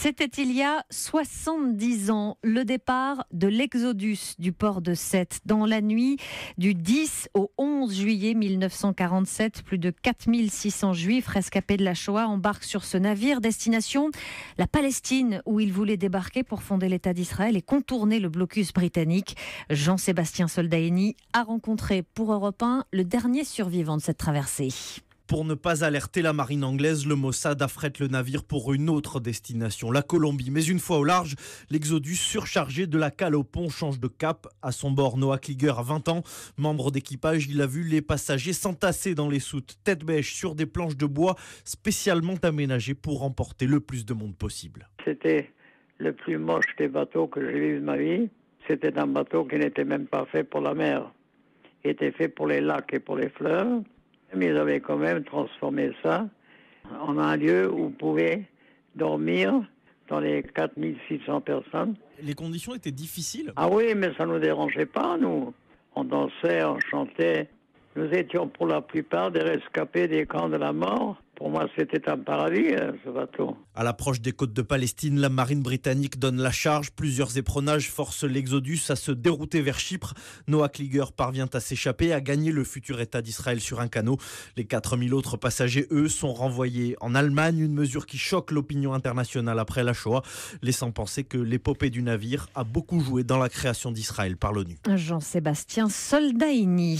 C'était il y a 70 ans, le départ de l'Exodus du port de Sète. Dans la nuit du 10 au 11 juillet 1947, plus de 4600 Juifs rescapés de la Shoah embarquent sur ce navire. Destination la Palestine, où ils voulaient débarquer pour fonder l'État d'Israël et contourner le blocus britannique. Jean-Sébastien Soldaini a rencontré pour Europe 1 le dernier survivant de cette traversée. Pour ne pas alerter la marine anglaise, le Mossad affrète le navire pour une autre destination, la Colombie. Mais une fois au large, l'Exodus surchargé de la cale au pont change de cap. À son bord, Noah Kliger a 20 ans. Membre d'équipage, il a vu les passagers s'entasser dans les soutes, tête bêche, sur des planches de bois spécialement aménagées pour emporter le plus de monde possible. C'était le plus moche des bateaux que j'ai vu de ma vie. C'était un bateau qui n'était même pas fait pour la mer. Il était fait pour les lacs et pour les fleuves. Mais ils avaient quand même transformé ça en un lieu où vous pouvez dormir dans les 4600 personnes. Les conditions étaient difficiles. Ah oui, mais ça ne nous dérangeait pas, nous. On dansait, on chantait. Nous étions pour la plupart des rescapés des camps de la mort. Pour moi, c'était un paradis, ce bateau. À l'approche des côtes de Palestine, la marine britannique donne la charge. Plusieurs éperonnages forcent l'Exodus à se dérouter vers Chypre. Noah Kliger parvient à s'échapper, à gagner le futur État d'Israël sur un canot. Les 4000 autres passagers, eux, sont renvoyés en Allemagne. Une mesure qui choque l'opinion internationale après la Shoah, laissant penser que l'épopée du navire a beaucoup joué dans la création d'Israël par l'ONU. Jean-Sébastien Soldaini.